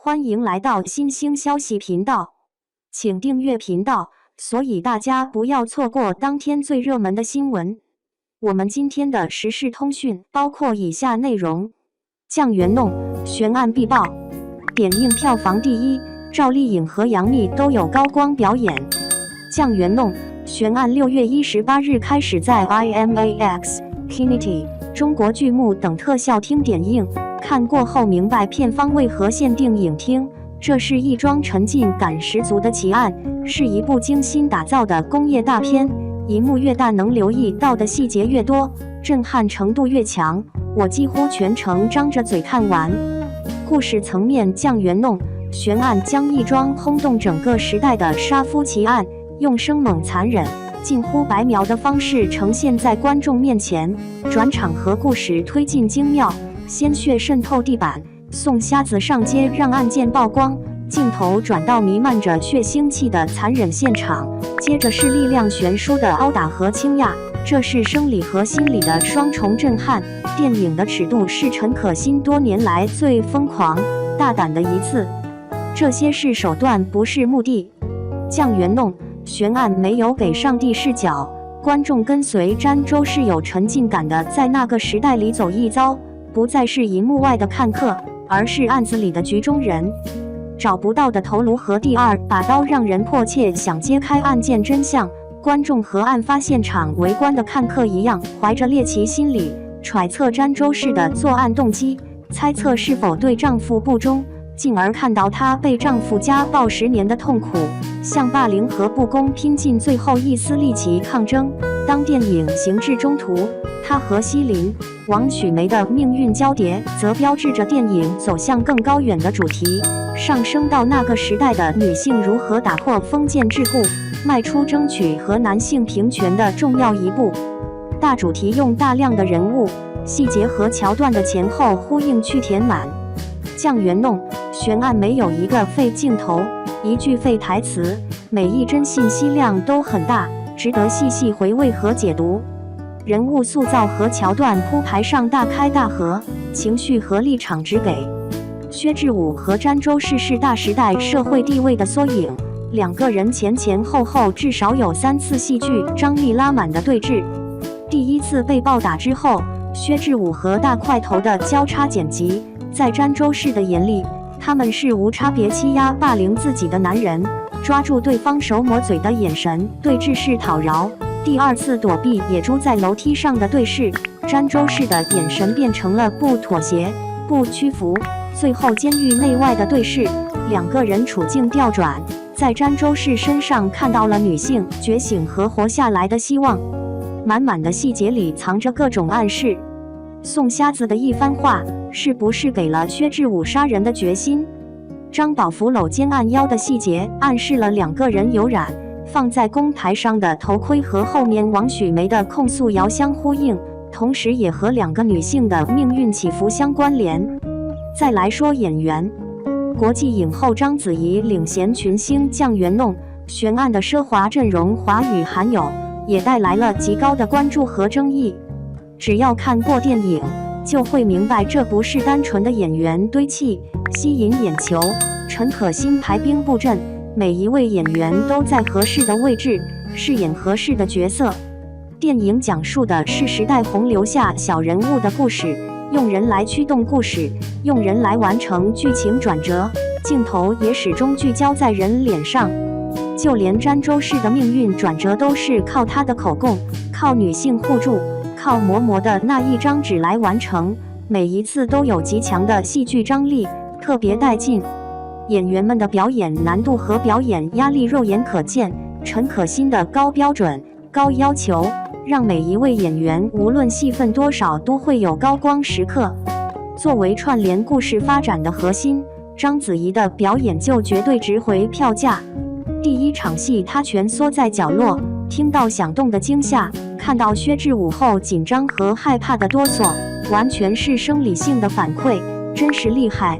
欢迎来到新兴消息频道，请订阅频道，所以大家不要错过当天最热门的新闻。我们今天的时事通讯包括以下内容：酱园弄悬案必报，点映票房第一，赵丽颖和杨幂都有高光表演。酱园弄悬案6月18日开始在 IMAX、Kinity、中国剧目等特效厅点映。看过后明白片方为何限定影厅，这是一桩沉浸感十足的奇案，是一部精心打造的工业大片。银幕越大，能留意到的细节越多，震撼程度越强。我几乎全程张着嘴看完。故事层面，酱园弄悬案将一桩轰动整个时代的杀夫奇案，用生猛残忍、近乎白描的方式呈现在观众面前，转场和故事推进精妙。鲜血渗透地板，宋瞎子上街让案件曝光，镜头转到弥漫着血腥气的残忍现场，接着是力量悬殊的殴打和倾轧，这是生理和心理的双重震撼。电影的尺度是陈可辛多年来最疯狂、大胆的一次，这些是手段，不是目的。酱园弄悬案没有给上帝视角，观众跟随詹周是有沉浸感的，在那个时代里走一遭。不再是银幕外的看客，而是案子里的局中人。找不到的头颅和第二把刀让人迫切想揭开案件真相。观众和案发现场围观的看客一样，怀着猎奇心理，揣测詹周氏的作案动机，猜测是否对丈夫不忠，进而看到她被丈夫家暴10年的痛苦，向霸凌和不公拼尽最后一丝力气抗争。当电影行至中途，她和西林、王曲梅的命运交叠，则标志着电影走向更高远的主题，上升到那个时代的女性如何打破封建桎梏，迈出争取和男性平权的重要一步。大主题用大量的人物、细节和桥段的前后呼应去填满。酱园弄悬案没有一个废镜头，一句废台词，每一帧信息量都很大，值得细细回味和解读。人物塑造和桥段铺排上大开大合，情绪和立场只给。薛之武和詹周是大时代社会地位的缩影，两个人前后后至少有3次戏剧张力拉满的对峙。第一次被暴打之后，薛之武和大块头的交叉剪辑，在詹周氏的眼里，他们是无差别欺压霸凌自己的男人，抓住对方手抹嘴的眼神对峙是讨饶。第二次躲避野猪在楼梯上的对视，詹周氏的眼神变成了不妥协、不屈服。最后监狱内外的对视，两个人处境调转，在詹周氏身上看到了女性觉醒和活下来的希望。满满的细节里藏着各种暗示。宋瞎子的一番话，是不是给了薛之武杀人的决心？张宝福搂肩按腰的细节，暗示了两个人有染。放在公台上的头盔和后面王曲梅的控诉遥相呼应，同时也和两个女性的命运起伏相关联。再来说演员，国际影后章子怡领衔群星酱园弄悬案的奢华阵容华语罕有，也带来了极高的关注和争议。只要看过电影，就会明白这不是单纯的演员堆砌吸引眼球，陈可辛排兵布阵，每一位演员都在合适的位置饰演合适的角色。电影讲述的是时代洪流下小人物的故事，用人来驱动故事，用人来完成剧情转折，镜头也始终聚焦在人脸上。就连詹周氏的命运转折都是靠他的口供，靠女性互助，靠嬷嬷的那一张纸来完成，每一次都有极强的戏剧张力，特别带劲。演员们的表演难度和表演压力肉眼可见，陈可辛的高标准、高要求，让每一位演员无论戏份多少都会有高光时刻。作为串联故事发展的核心，章子怡的表演就绝对值回票价。第一场戏，她蜷缩在角落，听到响动的惊吓，看到薛之武后紧张和害怕的哆嗦，完全是生理性的反馈，真实厉害。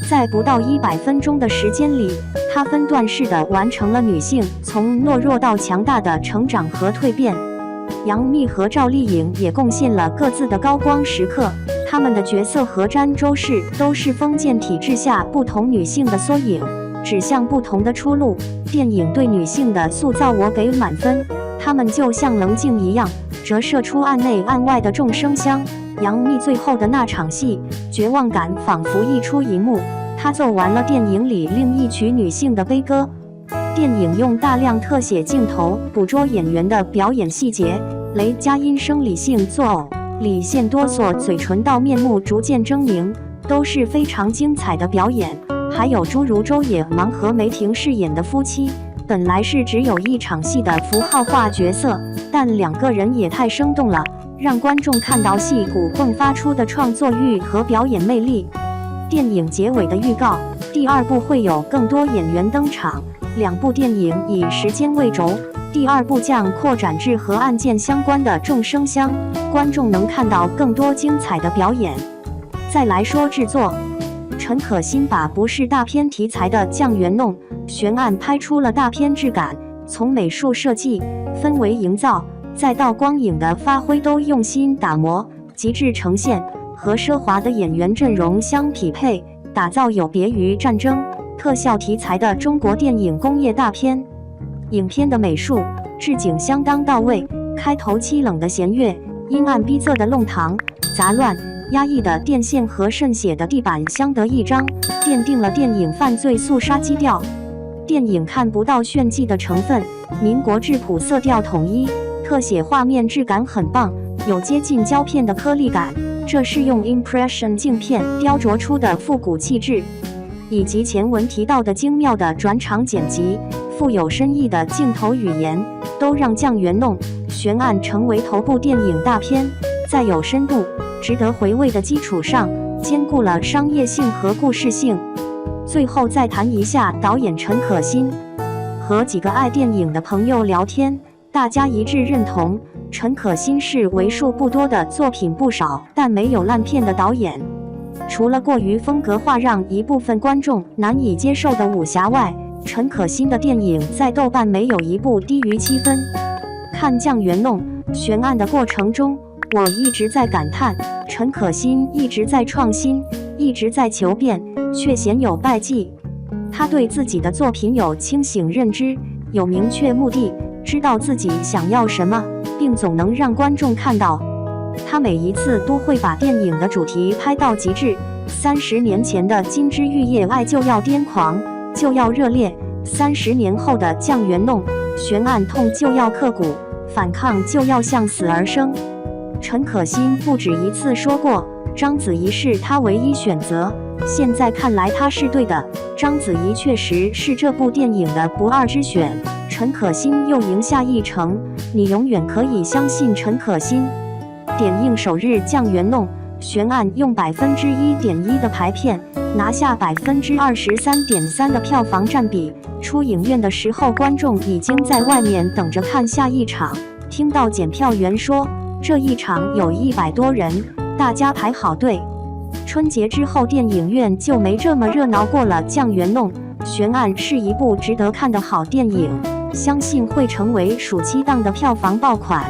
在不到100分钟的时间里，她分段式地完成了女性从懦弱到强大的成长和蜕变。杨幂和赵丽颖也贡献了各自的高光时刻，他们的角色和詹周氏都是封建体制下不同女性的缩影，指向不同的出路。电影对女性的塑造我给满分，她们就像棱镜一样，折射出案内案外的众生相。杨幂最后的那场戏，绝望感仿佛溢出荧幕，她奏完了电影里另一曲女性的悲歌。电影用大量特写镜头捕捉演员的表演细节，雷佳音生理性作呕，李现哆嗦嘴唇到面目逐渐狰狞，都是非常精彩的表演。还有诸如周野芒和梅婷饰演的夫妻，本来是只有一场戏的符号化角色，但两个人也太生动了，让观众看到戏骨迸发出的创作欲和表演魅力。电影结尾的预告，第二部会有更多演员登场。两部电影以时间为轴，第二部将扩展至和案件相关的众生相，观众能看到更多精彩的表演。再来说制作，陈可辛把不是大片题材的酱园弄悬案拍出了大片质感，从美术设计、氛围营造，再到光影的发挥都用心打磨，极致呈现，和奢华的演员阵容相匹配，打造有别于战争特效题材的中国电影工业大片。影片的美术置景相当到位，开头凄冷的弦乐，阴暗逼仄的弄堂，杂乱压抑的电线和渗血的地板相得益彰，奠定了电影犯罪肃杀基调。电影看不到炫技的成分，民国质朴色调统一，特写画面质感很棒，有接近胶片的颗粒感，这是用 Impression 镜片雕琢出的复古气质。以及前文提到的精妙的转场剪辑，富有深意的镜头语言，都让酱园弄悬案成为头部电影大片。在有深度、值得回味的基础上，兼顾了商业性和故事性。最后再谈一下导演陈可辛。和几个爱电影的朋友聊天，大家一致认同，陈可辛是为数不多的作品不少但没有烂片的导演。除了过于风格化让一部分观众难以接受的武侠外，陈可辛的电影在豆瓣没有一部低于7分。看酱园弄悬案的过程中，我一直在感叹，陈可辛一直在创新，一直在求变，却鲜有败绩。他对自己的作品有清醒认知，有明确目的，知道自己想要什么，并总能让观众看到。他每一次都会把电影的主题拍到极致。30年前的金枝玉叶爱就要癫狂，就要热烈；30年后的酱园弄悬案痛就要刻骨，反抗就要向死而生。陈可辛不止一次说过，章子怡是他唯一选择。现在看来他是对的，章子怡确实是这部电影的不二之选。陈可辛又赢下一城，你永远可以相信陈可辛。点映首日酱园弄悬案用1.1%的排片拿下23.3%的票房占比，出影院的时候观众已经在外面等着看下一场。听到检票员说这一场有100多人，大家排好队。春节之后电影院就没这么热闹过了。酱园弄悬案是一部值得看的好电影，相信会成为暑期档的票房爆款。